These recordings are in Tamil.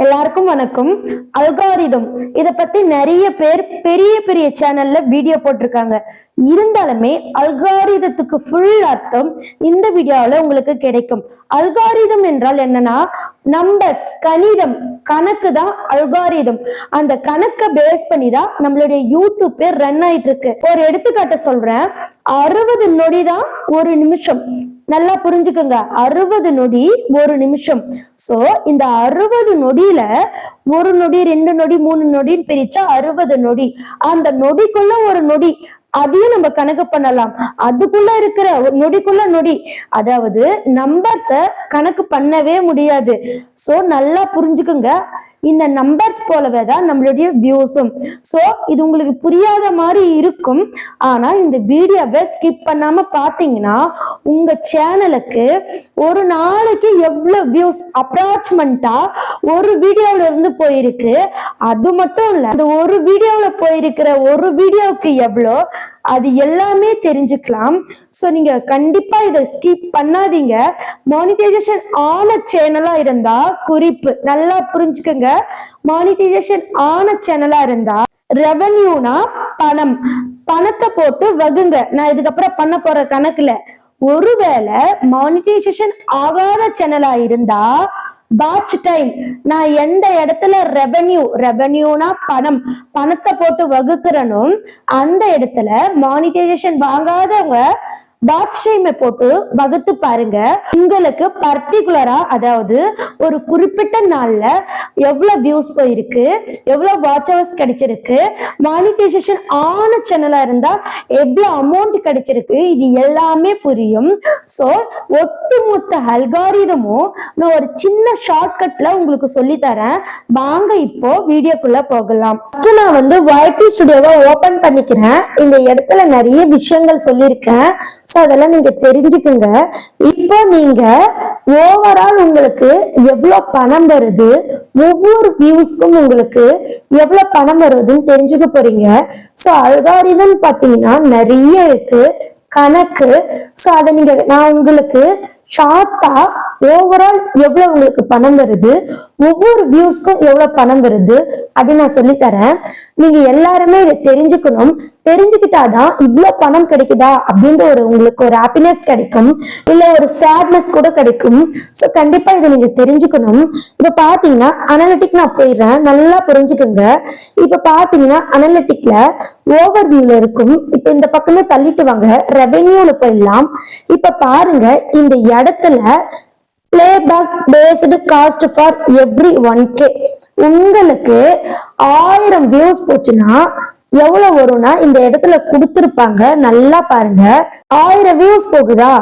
எல்லாருக்கும் வணக்கம். அல்காரிதம் இத பத்தி நிறைய பேர் பெரிய பெரிய சேனல்ல வீடியோ போட்டிருக்காங்க. இருந்தாலுமே அல்காரிதத்துக்கு ஃபுல் அர்த்தம் இந்த வீடியோல உங்களுக்கு கிடைக்கும். அல்காரிதம் என்றால் என்னன்னா நம்பர்ஸ், கணிதம், கணக்கு தான் அல்காரிதம். அந்த கணக்கை பேஸ் பண்ணி தான் நம்மளுடைய யூடியூப் பேர் ரன் ஆயிட்டு இருக்கு. ஒரு எடுத்துக்காட்ட சொல்றேன். 60 நொடி தான் ஒரு நிமிஷம். நல்லா புரிஞ்சுக்கோங்க, 60 நொடி ஒரு நிமிஷம். சோ இந்த 60 நொடியில 1 நொடி 2 நொடி 3 நொடின்னு பிரிச்சா 60 நொடி. அந்த நொடிக்குள்ள ஒரு நொடி, அதையும் நம்ம கணக்கு பண்ணலாம். அதுக்குள்ள இருக்கிற நொடிக்குள்ள நொடி, அதாவது நம்பர்ஸ கணக்கு பண்ணவே முடியாது. சோ நல்லா புரிஞ்சுக்குங்க, இந்த நம்பர்ஸ் போலவே தான் நம்மளுடைய வியூஸும். சோ இது உங்களுக்கு புரியாத மாதிரி இருக்கும். ஆனா இந்த வீடியோவை ஸ்கிப் பண்ணாம பாத்தீங்கன்னா உங்க சேனலுக்கு ஒரு நாளைக்கு எவ்வளவு வியூஸ் அப்ராக்சிமெண்டா ஒரு வீடியோல இருந்து போயிருக்கு. அது மட்டும் இல்ல, அந்த ஒரு வீடியோல போயிருக்கிற ஒரு வீடியோவுக்கு எவ்வளோ, அது எல்லாமே தெரிஞ்சுக்கலாம். சோ நீங்க கண்டிப்பா இதை ஸ்கிப் பண்ணாதீங்க. மானிட்டைசேஷன் ஆன சேனலா இருந்தா, குறிப்பு நல்லா புரிஞ்சுக்கங்க, மானிட்டைசேஷன் ஆன சேனலா இருந்தா ரெவென்யூனா பணம், பணத்தை போட்டு வகுங்க. நான் இதுக்கப்புறம் பண்ண போற கணக்குல ஒருவேளை மானிட்டைசேஷன் ஆகாத சேனலா இருந்தா வாட்ச் டைம், நான் எந்த இடத்துல ரெவென்யூனா பணம், பணத்தை போட்டு வகுக்கிறனும் அந்த இடத்துல மானிட்டைசேஷன் வாங்காதவங்க வாட்ச் டைமை போட்டு வகுத்து பாருங்க. உங்களுக்கு பர்டிகுலரா, அதாவது ஒரு குறிப்பிட்ட நாள்ல எவ்வளவு வியூஸ் போயிருக்கு, எவ்வளவு வாட்ச் ஹவர்ஸ் கிடைச்சிருக்கு, மானிட்டைசேஷன் ஆன சேனலா இருந்தா எவ்வளவு அமௌண்ட் கிடைச்சிருக்கு, இது எல்லாமே புரியும். சோ ஒட்டுமொத்த அல்காரிதமும் நான் ஒரு சின்ன ஷார்ட்கட்ல உங்களுக்கு சொல்லி தரேன். வாங்க இப்போ வீடியோக்குள்ள போகலாம். நான் YT ஸ்டுடியோவை ஓபன் பண்ணிக்கிறேன். இந்த இடத்துல நிறைய விஷயங்கள் சொல்லியிருக்கேன். சோ அதெல்லாம் நீங்க தெரிஞ்சுக்குங்க. இப்போ நீங்க ஓவரால் உங்களுக்கு எவ்வளவு பணம் வருது, ஒவ்வொரு வியூஸ்க்கும் உங்களுக்கு எவ்வளவு பணம் வருதுன்னு தெரிஞ்சுக்க போறீங்க. சோ அல்காரிதம் பாத்தீங்கன்னா நிறைய இருக்கு, கணக்கு. சோ அதை நான் உங்களுக்கு ஷார்ட்டா ஓவரால் எவ்வளவு உங்களுக்கு பணம் வருது, ஒவ்வொரு வியூஸ்க்கும் எவ்வளவு பணம் வருது அப்படின்னு நான் சொல்லி தரேன். நீங்க எல்லாருமே இதை தெரிஞ்சுக்கணும். தெரிஞ்சுக்கிட்டாதான் இவ்வளவு பணம் கிடைக்குதா அப்படின்ற உங்களுக்கு ஒரு ஹாப்பினஸ் கிடைக்கும், இல்ல ஒரு சேட்னஸ் கூட கிடைக்கும். சோ கண்டிப்பா இதை நீங்க தெரிஞ்சுக்கணும். இப்ப பாத்தீங்கன்னா அனலிட்டிக் நான் போயிடுறேன், நல்லா புரிஞ்சுக்கோங்க. இப்ப பாத்தீங்கன்னா அனலிட்டிக்ல ஓவர் வியூல இருக்கும். இப்ப இந்த பக்கமே தள்ளிட்டு வாங்க, ரெவென்யூல போயிடலாம். இப்ப பாருங்க, இந்த இடத்துல playback based cost for every 1K உங்களுக்கு 1000 வியூஸ் போச்சுன்னா எவ்வளவு வரும்னா இந்த இடத்துல கொடுத்திருப்பாங்க. நல்லா பாருங்க, 1000 வியூஸ் போகுதா,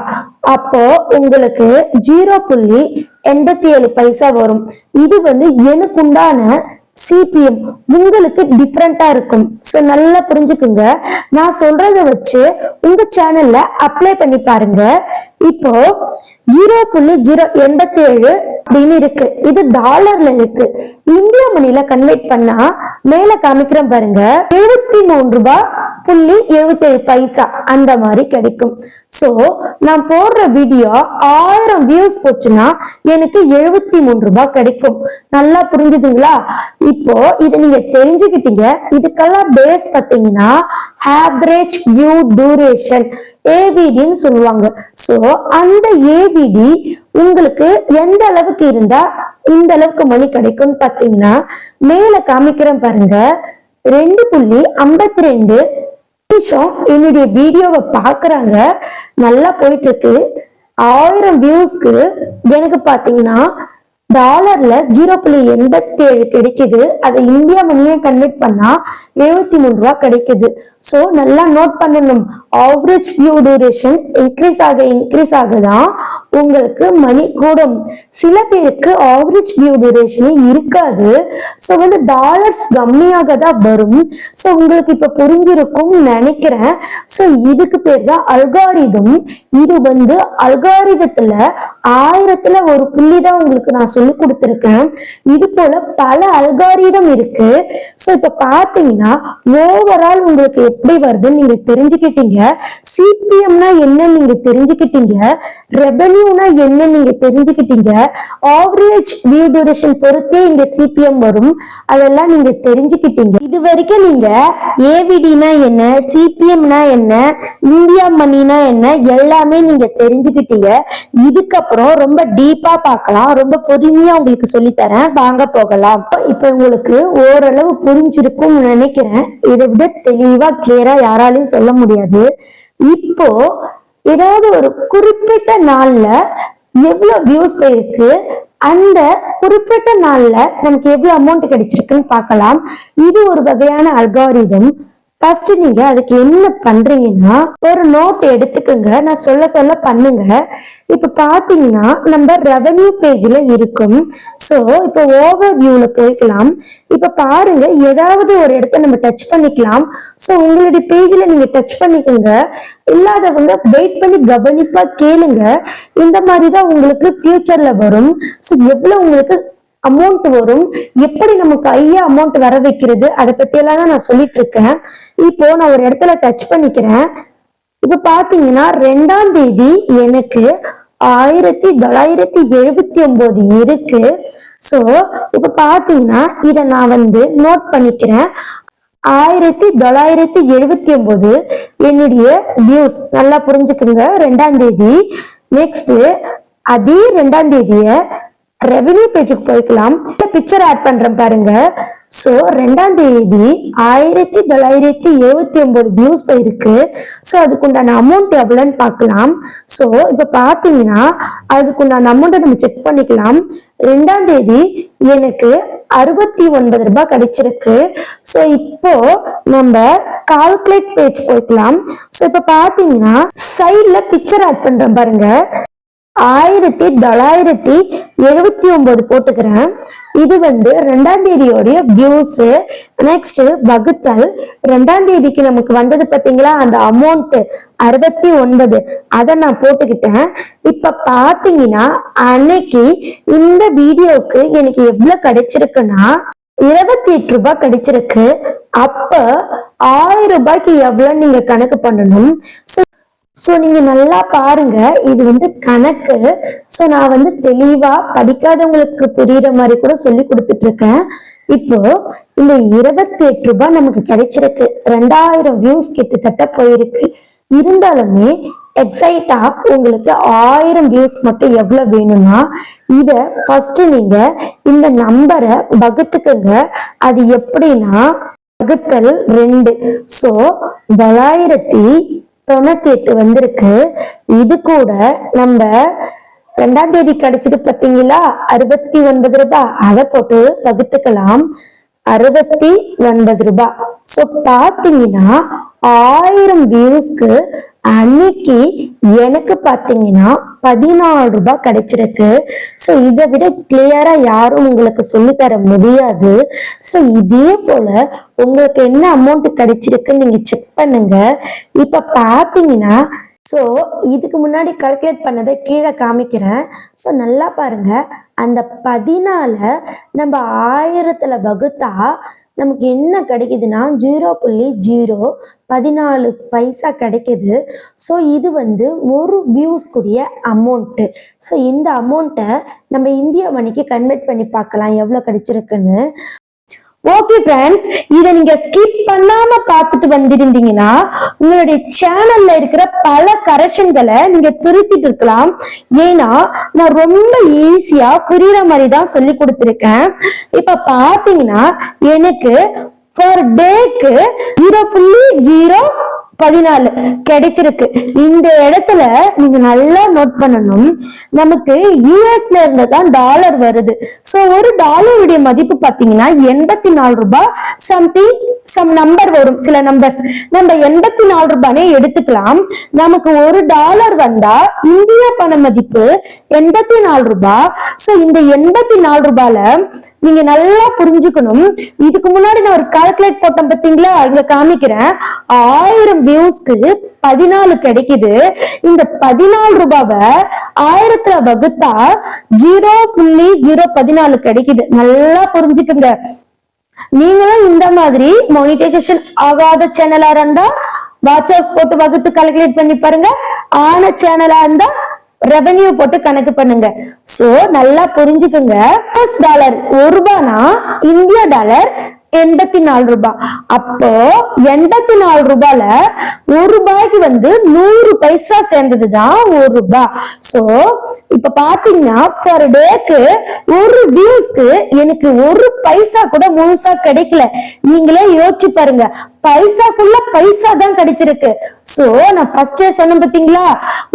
அப்போ உங்களுக்கு 0.87 பைசா வரும். இது எனக்குண்டான சிபிஎம் உங்களுக்கு டிஃப்ரெண்டா இருக்கும். சோ நல்லா புரிஞ்சுக்குங்க. நான் சொல்றத வச்சு உங்க சேனல்ல அப்ளை பண்ணி பாருங்க. இப்போ 0.087 அப்படின்னு இருக்கு, இது டாலர்ல இருக்கு. இந்தியா மணில கன்வெர்ட் பண்ணா மேல காமிக்கிறேன் பாருங்க, 73 ரூபாய் 77 அந்த மாதிரி கிடைக்கும். சோ நான் போடுற வீடியோ 1000 வியூஸ் போச்சுன்னா எனக்கு 73 ரூபாய் கிடைக்கும். நல்லா புரிஞ்சுதுங்களா? இப்போ இதை நீங்க தெரிஞ்சுக்கிட்டீங்க. இதுக்கெல்லாம் பேஸ் பார்த்தீங்கன்னா ஆவரேஜ் வியூ டியூரேஷன், ஏவிடின்னு சொல்லுவாங்க. சோ அந்த ஏவிடி உங்களுக்கு எந்த அளவுக்கு இருந்தா இந்த அளவுக்கு மணி கிடைக்கும் பாத்தீங்கன்னா மேல காமிக்கிறேன் பாருங்க, 2.52 நிமிஷம் என்னுடைய வீடியோவை பாக்குறாங்க. நல்லா போயிட்டு இருக்கு. 1000 வியூஸ்க்கு எனக்கு பாத்தீங்கன்னா டாலர்ல 0.87 கிடைக்குது. அதை இந்தியா மணியை கன்வெர்ட் பண்ணா 73 ரூபாய் கிடைக்குது. சோ நல்லா நோட் பண்ணணும், ஆவரேஜ் வியூ டியூரேஷன் இன்க்ரீஸ் ஆகுதான் உங்களுக்கு மணி கூடும். சில பேருக்கு ஆவரேஜ் வியூ டியூரேஷன் இருக்காது. சோ டாலர்ஸ் கம்மியாக தான் வரும். சோ உங்களுக்கு இப்ப புரிஞ்சிருக்கும் நினைக்கிறேன். சோ இதுக்கு பேர் தான் அல்காரிதம். இது அல்காரிதத்துல 1000த்துல ஒரு புள்ளி தான் உங்களுக்கு நான் சொல்லி கொடுத்திருக்கேன். இது போல பல அல்காரிதம் இருக்கு. சோ இப்ப பாத்தீங்கன்னா ஓவரால் உங்களுக்கு எப்படி வருதுன்னு நீங்க தெரிஞ்சுக்கிட்டீங்க. சிபிஎம்னா என்ன நீங்க தெரிஞ்சுக்கிட்டீங்க. ரெவென்யூ ரெவென்யூனா என்ன நீங்க தெரிஞ்சுக்கிட்டீங்க. ஆவரேஜ் வியூ டியூரேஷன் பொறுத்தே இங்க சிபிஎம் வரும், அதெல்லாம் நீங்க தெரிஞ்சுக்கிட்டீங்க. இது வரைக்கும் நீங்க ஏவிடினா என்ன, சிபிஎம்னா என்ன, இந்தியா மணினா என்ன எல்லாமே நீங்க தெரிஞ்சுக்கிட்டீங்க. இதுக்கப்புறம் ரொம்ப டீப்பா பார்க்கலாம், ரொம்ப பொறுமையா உங்களுக்கு சொல்லி தரேன், வாங்க போகலாம். இப்ப உங்களுக்கு ஓரளவு புரிஞ்சிருக்கும் நினைக்கிறேன். இதை விட தெளிவா கிளியரா யாராலையும் சொல்ல முடியாது. இப்போ ஏதாவது ஒரு குறிப்பிட்ட நாள்ல எவ்வளவு வியூஸ் போயிருக்கு, அந்த குறிப்பிட்ட நாள்ல நமக்கு எவ்வளவு அமௌண்ட் கிடைச்சிருக்குன்னு பார்க்கலாம். இது ஒரு வகையான அல்காரிதம். ஃபர்ஸ்ட் நீங்க அதுக்கு என்ன பண்றீங்கன்னா, ஒரு நோட் எடுத்துக்கோங்க, நான் சொல்ல சொல்ல பண்ணுங்க. இப்ப பாத்தீங்கன்னா நம்ம ரெவென்யூ பேஜ்ல இருக்கும். சோ இப்ப ஓவர் வியூல போய்க்கலாம். இப்ப பாருங்க, ஏதாவது ஒரு இடத்த நம்ம டச் பண்ணிக்கலாம். சோ உங்களுடைய பேஜ்ல நீங்க டச் பண்ணிக்கோங்க. இல்லாதவங்க வெயிட் பண்ணி கவனிப்பா கேளுங்க. இந்த மாதிரிதான் உங்களுக்கு ஃபியூச்சர்ல வரும். சோ எவ்வளவு உங்களுக்கு அமௌண்ட் வரும், எப்படி நமக்கு ஐயா அமௌண்ட் வர வைக்கிறது, அதை பத்தி எல்லாம் தான் நான் சொல்லிட்டு இருக்கேன். இப்போ நான் ஒரு இடத்துல டச் பண்ணிக்கிறேன். இப்ப பாத்தீங்கன்னா 2ஆம் தேதி எனக்கு 1979 இருக்கு. சோ இப்ப பாத்தீங்கன்னா இத நான் நோட் பண்ணிக்கிறேன். 1979 என்னுடைய வியூஸ். நல்லா புரிஞ்சுக்குங்க, 2ஆம் தேதி. நெக்ஸ்ட் அதே 2ஆம் தேதிய ரெவென்யூ பேஜுக்கு போய்க்கலாம். பிக்சர் ஆட் பண்றேன் பாருங்க. சோ 2ஆம் தேதி 1979 வியூஸ் போயிருக்கு. சோ அதுக்குண்டான அமௌண்ட் எவ்வளவுன்னு பார்க்கலாம். சோ இப்ப பாத்தீங்கன்னா அதுக்குண்டான அமௌண்ட் நம்ம செக் பண்ணிக்கலாம். 2ஆம் தேதி எனக்கு 69 ரூபாய் கிடைச்சிருக்கு. சோ இப்போ நம்ம கால்குலேட் பேஜ் போய்க்கலாம். சோ இப்ப பாத்தீங்கன்னா சைட்ல பிக்சர் ஆட் பண்றேன் பாருங்க. 1979 போட்டுக்கிறேன். இது 2ஆம் தேதியோடைய வியூஸ். நெக்ஸ்ட் வகுத்தல் 2ஆம் தேதிக்கு நமக்கு வந்தது பாத்தீங்களா, அந்த அமௌண்ட் 69, அதை நான் போட்டுக்கிட்டேன். இப்ப பாத்தீங்கன்னா அன்னைக்கு இந்த வீடியோக்கு எனக்கு எவ்வளவு கிடைச்சிருக்குன்னா 28 ரூபாய் கிடைச்சிருக்கு. அப்ப 1000 ரூபாய்க்கு எவ்வளவு நீங்க கணக்கு பண்ணணும். சோ நீங்க நல்லா பாருங்க, இது கணக்கு. சோ நான் தெளிவா படிக்காதவங்களுக்கு புரியுற மாதிரி கூட சொல்லி கொடுத்துட்டு இருக்கேன். இப்போ இந்த 28 ரூபாய் நமக்கு கிடைச்சிருக்கு. 2000 வியூஸ் கிட்டத்தட்ட போயிருக்கு. இருந்தாலுமே எக்ஸைட்டா உங்களுக்கு 1000 வியூஸ் மட்டும் எவ்வளவு வேணும்னா, இத ஃபர்ஸ்ட் நீங்க இந்த நம்பரை வகுத்துக்குங்க. அது எப்படின்னா வகுத்தல் 2. சோ 998 வந்திருக்கு. இது கூட நம்ம 2ஆம் தேதி கிடைச்சது பாத்தீங்களா 69 ரூபாய், அதை போட்டு வகுத்துக்கலாம். 69 ரூபாய். சோ பாத்தீங்கன்னா 1000 வியூஸ்க்கு அன்னைக்கு எனக்கு பாத்தீங்கன்னா 14 ரூபாய் கிடைச்சிருக்கு. சோ இதை விட கிளியரா யாரும் உங்களுக்கு சொல்லி தர முடியாது. சோ இதே போல உங்களுக்கு என்ன அமௌண்ட் கிடைச்சிருக்குன்னு நீங்க செக் பண்ணுங்க. இப்ப பாத்தீங்கன்னா சோ இதுக்கு முன்னாடி கால்குலேட் பண்ணதை கீழே காமிக்கிறேன். சோ நல்லா பாருங்க, அந்த 14 நம்ம 1000த்துல வகுத்தா நமக்கு என்ன கிடைக்குதுன்னா 0.014 பைசா கிடைக்குது. ஸோ இது ஒரு வியூஸ்க்குரிய அமௌண்ட்டு. ஸோ இந்த அமௌண்ட்டை நம்ம இந்தியா மணிக்கு கன்வெர்ட் பண்ணி பார்க்கலாம் எவ்வளோ கிடைச்சிருக்குன்னு. ஓகே ஃப்ரெண்ட்ஸ், இதை நீங்க ஸ்கிப் பண்ணாம பார்த்துட்டு வந்திருந்தீங்கன்னா உங்களுடைய சேனல்ல இருக்கிற பல கரெக்ஷன்களை நீங்க திருத்திட்டு இருக்கலாம். ஏன்னா நான் ரொம்ப ஈஸியா புரியுற மாதிரி தான் சொல்லி கொடுத்துருக்கேன். இப்ப பாத்தீங்கன்னா எனக்கு பர் டேக்கு 0.014 கிடைச்சிருக்கு. இந்த இடத்துல நீங்க நல்லா நோட் பண்ணணும், நமக்கு யூஎஸ்ல இருந்து தான் டாலர் வருது. சோ ஒரு டாலருடைய மதிப்பு பாத்தீங்கன்னா 84 ரூபாய் சம்திங், சம் நம்பர் வரும், சில நம்பர்ஸ் நம்ம 84 ரூபானே எடுத்துக்கலாம். நமக்கு ஒரு டாலர் வந்தா இந்திய பண மதிப்பு 84 ரூபாய். சோ இந்த 84 ரூபாயில நீங்க நல்லா புரிஞ்சுக்கணும். இதுக்கு முன்னாடி நான் ஒரு கால்குலேட் போட்டேன் பாத்தீங்களா, இங்க காமிக்கிறேன். 1000 வியூஸ்க்கு 14 கிடைக்குது. இந்த 14 ரூபாவை 1000த்துல வகுத்தா 0.014 கிடைக்குது. நல்லா புரிஞ்சுக்குங்க. நீங்களும் இந்த மாதிரி மானிட்டைசேஷன் ஆகாத சேனலா இருந்தா வாட்ச் ஹவர்ஸ் போட்டு வகுத்து கால்குலேட் பண்ணி பாருங்க. ஆன சேனலா இருந்தா ரெவென்யூ போட்டு கணக்கு பண்ணுங்க. சோ நல்லா புரிஞ்சுக்குங்க. டாலர் ₹1 இந்திய டாலர் 84 ரூபாய். அப்போ 84 ரூபாயில ₹1 100 பைசா சேர்ந்ததுதான் ₹1. சோ இப்ப பாத்தீங்கன்னா பர் டேக்கு ஒரு வியூஸ்க்கு எனக்கு 1 பைசா கூட முழுசா கிடைக்கல. நீங்களே யோசிச்சு பாருங்க, பைசாக்குள்ள பைசா தான் கிடைச்சிருக்கு. சோ நான் ஃபர்ஸ்டே சொன்னேன் பாத்தீங்களா,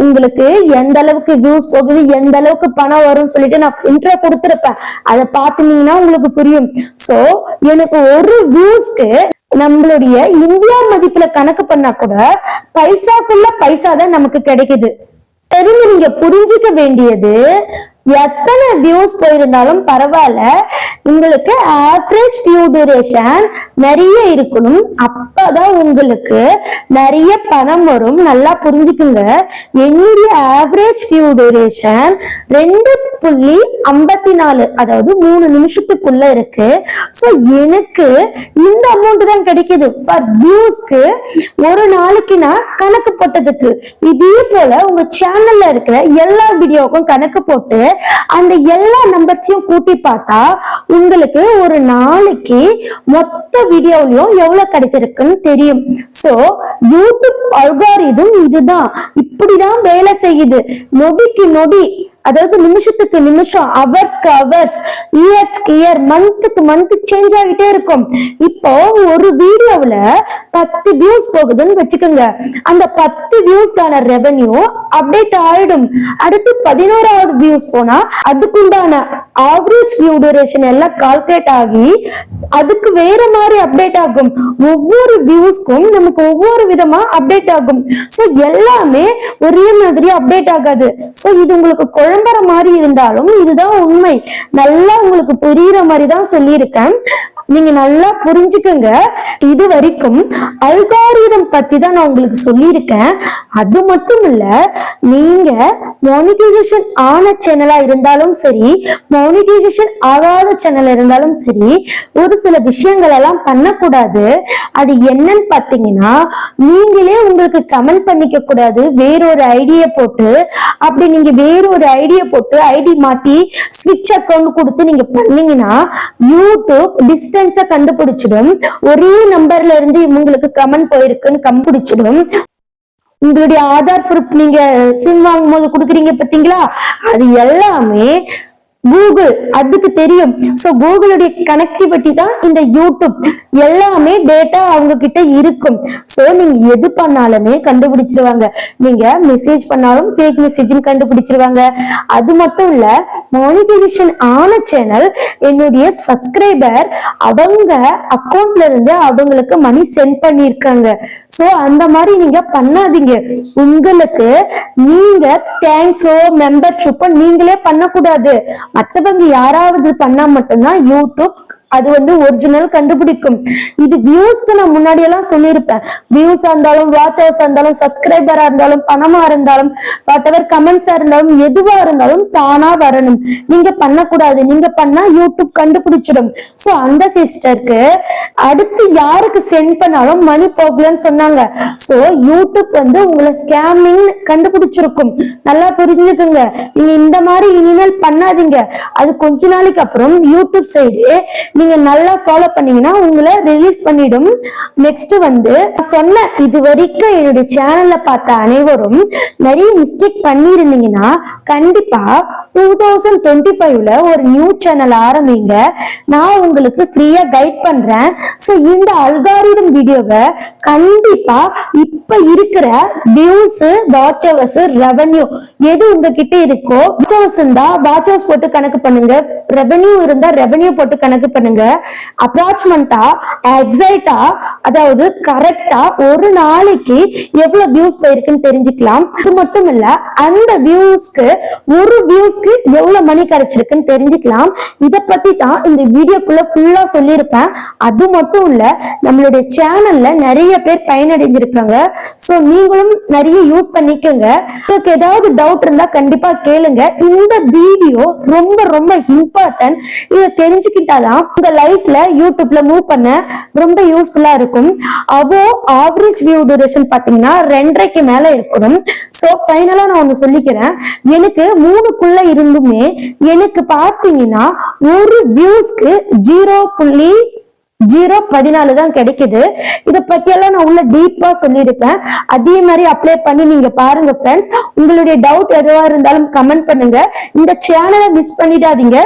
உங்களுக்கு எந்த அளவுக்கு வியூஸ் போகுது, எந்த அளவுக்கு பணம் வரும்னு சொல்லிட்டு நான் இன்ட்ரோ கொடுத்திருப்பேன். அதை பாத்தீங்கன்னா உங்களுக்கு புரியும். சோ எனக்கு ஒரு வியூஸ்க்கு நம்மளுடைய இந்தியா மதிப்புல கணக்கு பண்ணா கூட பைசாக்குள்ள பைசா தான் நமக்கு கிடைக்குது. தெரிஞ்சு நீங்க புரிஞ்சுக்க வேண்டியது, எத்தனை வியூஸ் போயிருந்தாலும் பரவாயில்ல, உங்களுக்கு ஆவரேஜ் வியூ டியூரேஷன் நிறைய இருக்கணும். அப்பதான் உங்களுக்கு நிறைய பணம் வரும். நல்லா புரிஞ்சுக்குங்க. என்னுடைய ஆவரேஜ் வியூ டியூரேஷன் 2.54, அதாவது 3 நிமிஷத்துக்குள்ள இருக்கு. சோ எனக்கு இந்த அமௌண்ட் தான் கிடைக்குது பர் வியூஸ்க்கு ஒரு நாளைக்கு நான் கணக்கு போட்டதுக்கு. இதே போல உங்க சேனல்ல இருக்கிற எல்லா வீடியோவுக்கும் கணக்கு போட்டு அந்த எல்லா நம்பர்ஸையும் கூட்டி பார்த்தா உங்களுக்கு ஒரு நாளைக்கு மொத்த வீடியோலயும் எவ்வளவு கிடைச்சிருக்குன்னு தெரியும். சோ யூடியூப் அல்காரிதம் இதுதான், இப்படிதான் வேலை செய்யுது. நொடிக்கு நொடி, அதாவது நிமிஷத்துக்கு நிமிஷம், ஹவர்ஸ்க்கு ஹவர்ஸ், இயர்ஸ்க்கு இயர், மந்த்துக்கு மந்த் சேஞ்ச் ஆகிட்டே இருக்கும். இப்போ ஒரு வீடியோவுல 10 வியூஸ் போகுதுன்னு வச்சுக்கோங்க. அந்த 10 வியூஸ்க்கான ரெவென்யூ அப்டேட் ஆயிடும். அடுத்து 11வது வியூஸ் போனா அதுக்குண்டான ஆவரேஜ் வியூ டியூரேஷன் எல்லாம் கால்குலேட் ஆகி அதுக்கு வேற மாதிரி அப்டேட் ஆகும். ஒவ்வொரு வியூஸ்க்கும் நமக்கு ஒவ்வொரு விதமா அப்டேட் ஆகும். சோ எல்லாமே ஒரே மாதிரி அப்டேட் ஆகாது. சோ இது உங்களுக்கு குழம்புற மாதிரி இருந்தாலும் இதுதான் உண்மை. நல்லா உங்களுக்கு புரியுற மாதிரி தான் சொல்லியிருக்கேன். நீங்க நல்லா புரிஞ்சுக்கங்க. இது வரைக்கும் அல்காரிதம் பத்தி தான் நான் உங்களுக்கு சொல்லியிருக்கேன். அது மட்டும் இல்ல, நீங்க மானிட்டைசேஷன் ஆன சேனலா இருந்தாலும் சரி, மானிட்டைசேஷன் ஆகாத சேனல் இருந்தாலும் சரி, ஒரு சில விஷயங்கள் எல்லாம் பண்ணக்கூடாது. அது என்னன்னு பாத்தீங்கன்னா, நீங்களே உங்களுக்கு கமெண்ட் பண்ணிக்க கூடாது வேறொரு ஐடியா போட்டு. அப்படி நீங்க வேறொரு ஐடியா போட்டு ஐடி மாத்தி ஸ்விட்ச் அக்கௌண்ட் கொடுத்து நீங்க பண்ணீங்கன்னா யூடியூப் டிஸ்டன்ஸ கண்டுபிடிச்சிடும். ஒரே நம்பர்ல இருந்து இவங்களுக்கு கமெண்ட் போயிருக்குன்னு கண்டுபிடிச்சிடும். உங்களுடைய ஆதார் ப்ரூஃப் நீங்க சிம் வாங்கும் போது கொடுக்குறீங்க பாத்தீங்களா, அது எல்லாமே கூகுள் அதுக்கு தெரியும். சோ கூகுளுடைய கனெக்டிவிட்டி தான் இந்த யூடியூப். எல்லாமே டேட்டா அவங்க கிட்ட இருக்கும். சோ நீங்க எது பண்ணாலுமே கண்டுபிடிச்சிருவாங்க. நீங்க மெசேஜ் பண்ணாலும் ஃபேக் மெசேஜ் கண்டுபிடிச்சிருவாங்க. அது மட்டும் இல்ல, மானிட்டைசேஷன் ஆன சேனல் என்னுடைய சப்ஸ்கிரைபர் அவங்க அக்கௌண்ட்ல இருந்து அவங்களுக்கு மணி சென்ட் பண்ணிருக்காங்க. சோ அந்த மாதிரி நீங்க பண்ணாதீங்க. உங்களுக்கு நீங்க தேங்க்ஸோ மெம்பர்ஷிப்போ நீங்களே பண்ணக்கூடாது. மத்தவங்க யாராவது பண்ணா மட்டும்தான் யூடியூப் அது ஒரிஜினல் கண்டுபிடிக்கும். இது வியூஸ்க்கு நான் முன்னாடி எல்லாம் சொல்லியிருப்பேன். வியூஸா இருந்தாலும், வாட்ச் ஹவர்ஸா இருந்தாலும், சப்ஸ்கிரைபரா இருந்தாலும், பணமா இருந்தாலும், வாட் எவர் கமெண்ட்ஸா இருந்தாலும், எதுவா இருந்தாலும் தானா வரணும். நீங்க பண்ணக்கூடாது. நீங்க பண்ணா யூடியூப் கண்டுபிடிச்சிடும். சோ அந்த சிஸ்டருக்கு அடுத்து யாருக்கு சென்ட் பண்ணாலும் மணி போகலன்னு சொன்னாங்க. சோ யூடியூப் உங்களை ஸ்கேமிங் கண்டுபிடிச்சிருக்கும். நல்லா புரிஞ்சுக்குங்க. நீங்க இந்த மாதிரி இனிமேல் பண்ணாதீங்க. அது கொஞ்ச நாளைக்கு அப்புறம் யூடியூப் சைடு நீங்க நல்லா ஃபாலோ பண்ணீங்கன்னா உங்களை ரிலீஸ் பண்ணிடும். நெக்ஸ்ட் சொன்ன இது வரைக்கும் என்னுடைய சேனல்ல பார்த்த அனைவரும் நிறைய மிஸ்டேக் பண்ணிருந்தீங்கன்னா கண்டிப்பா 2025ல ஒரு நியூ சேனல் ஆரம்பிங்க. நான் உங்களுக்கு ஃப்ரீயா கைட் பண்றேன். சோ இந்த அல்காரிதம் வீடியோவை கண்டிப்பா இப்ப இருக்கிற வியூஸ், வாட்ச் ஹவர்ஸ், ரெவென்யூ எது உங்ககிட்ட இருக்கோ, வாட்ச் ஹவர்ஸ் இருந்தா வாட்ச் ஹவர்ஸ் போட்டு கணக்கு பண்ணுங்க, ரெவென்யூ இருந்தா ரெவென்யூ போட்டு கணக்கு பண்ணுங்க. அப்ராக்சிமேட்டா, எக்ஸாக்ட்டா, அதாவது கரெக்டா ஒரு நாளைக்கு எவ்வளவு வியூஸ் போயிருக்குன்னு தெரிஞ்சுக்கலாம். அது மட்டும் இல்ல, அந்த வியூஸ்க்கு ஒரு வியூஸ் வியூஸ்க்கு எவ்வளவு மணி கிடைச்சிருக்குன்னு தெரிஞ்சுக்கலாம். இத பத்தி தான் இந்த வீடியோக்குள்ள ஃபுல்லா சொல்லியிருப்பேன். அது மட்டும் இல்ல, நம்மளுடைய சேனல்ல நிறைய பேர் பயனடைஞ்சிருக்காங்க. சோ நீங்களும் நிறைய யூஸ் பண்ணிக்கோங்க. உங்களுக்கு ஏதாவது டவுட் இருந்தா கண்டிப்பா கேளுங்க. இந்த வீடியோ ரொம்ப ரொம்ப இம்பார்ட்டன்ட். இதை தெரிஞ்சுக்கிட்டாதான் உங்க லைஃப்ல யூடியூப்ல மூவ் பண்ண ரொம்ப யூஸ்ஃபுல்லா இருக்கும். ஆவரேஜ் வியூ டியூரேஷன் பாத்தீங்கன்னா 2.5க்கு மேல இருக்கணும். சோ ஃபைனலா நான் ஒண்ணு சொல்லிக்கிறேன். எனக்கு 3க்குள்ள இருந்துமே எனக்கு பாத்தீங்கன்னா ஒரு வியூஸ்க்கு 0.014 தான் கிடைக்குது. இத பத்தி எல்லாம் நான் உள்ள டீப்பா சொல்லியிருப்பேன். அதே மாதிரி அப்ளை பண்ணி நீங்க பாருங்க ஃப்ரெண்ட்ஸ். உங்களுடைய டவுட் எதுவா இருந்தாலும் கமெண்ட் பண்ணுங்க. இந்த சேனலை மிஸ் பண்ணிடாதீங்க.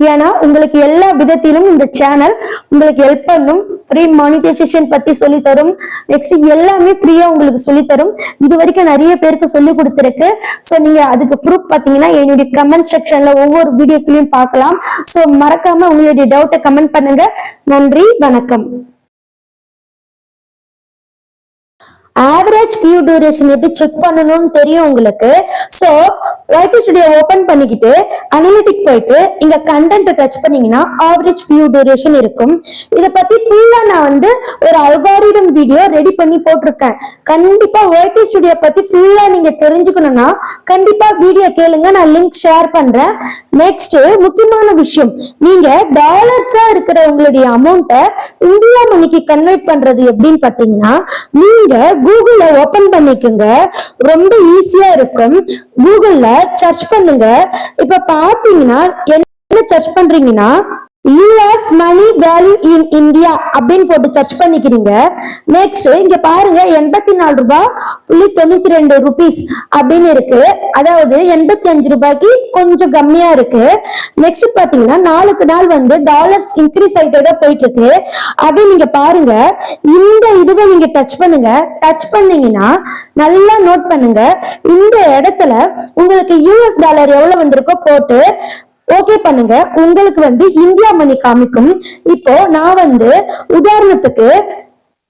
ஏன்னா உங்களுக்கு எல்லா விதத்திலும் இந்த சேனல் உங்களுக்கு ஹெல்ப் பண்ணும். ஃப்ரீ மானிட்டைசேஷன் பத்தி சொல்லி தரும். நெக்ஸ்ட் எல்லாமே ஃப்ரீயா உங்களுக்கு சொல்லி தரும். இது வரைக்கும் நிறைய பேருக்கு சொல்லி கொடுத்திருக்கு. சோ நீங்க அதுக்கு ப்ரூஃப் பாத்தீங்கன்னா என்னுடைய கமெண்ட் செக்ஷன்ல ஒவ்வொரு வீடியோக்குள்ளயும் பார்க்கலாம். சோ மறக்காம உங்களுடைய டவுட்டை கமெண்ட் பண்ணுங்க. நன்றி, வணக்கம். ஆவரேஜ் வியூ டியூரேஷன் எப்படி செக் பண்ணணும்னு தெரியும் உங்களுக்கு. சோ YT ஸ்டுடியோ ஓபன் பண்ணிக்கிட்டு அனலிட்டிக் போயிட்டு இங்க கண்டென்ட் டச் பண்ணீங்கன்னா ஆவரேஜ் வியூ டியூரேஷன் இருக்கும். இத பத்தி ஃபுல்லா நான் ஒரு அல்காரிதம் வீடியோ ரெடி பண்ணி போட்டிருக்கேன். கண்டிப்பா YT ஸ்டுடியோ பத்தி ஃபுல்லா நீங்க தெரிஞ்சுக்கணும்னா கண்டிப்பா வீடியோ கேளுங்க. நான் லிங்க் ஷேர் பண்றேன். நெக்ஸ்ட் முக்கியமான விஷயம், நீங்க டாலர்ஸா இருக்கிற உங்களுடைய அமௌண்ட்டை இந்தியா மணிக்கு கன்வெர்ட் பண்றது எப்படின்னு பாத்தீங்கன்னா, நீங்க கூகுள்ல ஓபன் பண்ணிக்கோங்க. ரொம்ப ஈஸியா இருக்கும். கூகுள்ல சர்ச் பண்ணுங்க. இப்ப பாத்தீங்கன்னா என்ன சர்ச் பண்றீங்கன்னா US money value in India அப்படின்னு போட்டு சர்ச் பண்ணிக்கிறீங்க. நெக்ஸ்ட் இங்க பாருங்க 84.92 ரூபீஸ் அப்படின்னு இருக்கு. அதாவது 85 ரூபாய்க்கு கொஞ்சம் கம்மியா இருக்கு. நெக்ஸ்ட் பாத்தீங்கன்னா நாளுக்கு நாள் டாலர்ஸ் இன்க்ரீஸ் ஆகிட்டே தான் போயிட்டு இருக்கு. அப்படி நீங்க பாருங்க. இந்த இதுவை நீங்க டச் பண்ணுங்க. டச் பண்ணீங்கன்னா நல்லா நோட் பண்ணுங்க. இந்த இடத்துல உங்களுக்கு US டாலர் எவ்வளவு வந்திருக்கோ போட்டு ஓகே பண்ணுங்க. உங்களுக்கு இந்தியா மணி காமிக்கும். இப்போ நான் உதாரணத்துக்கு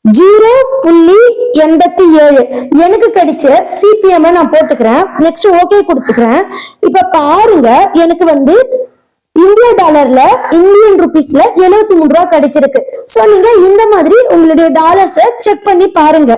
0.87 எனக்கு கிடைச்ச CPM நான் போட்டுக்கிறேன். நெக்ஸ்ட் ஓகே கொடுத்துக்கிறேன். இப்ப பாருங்க எனக்கு இந்தியா டாலர்ல இந்தியன் ருபீஸ்ல 73 ரூபாய் கிடைச்சிருக்கு. சோ நீங்க இந்த மாதிரி உங்களுடைய டாலர்ஸை செக் பண்ணி பாருங்க.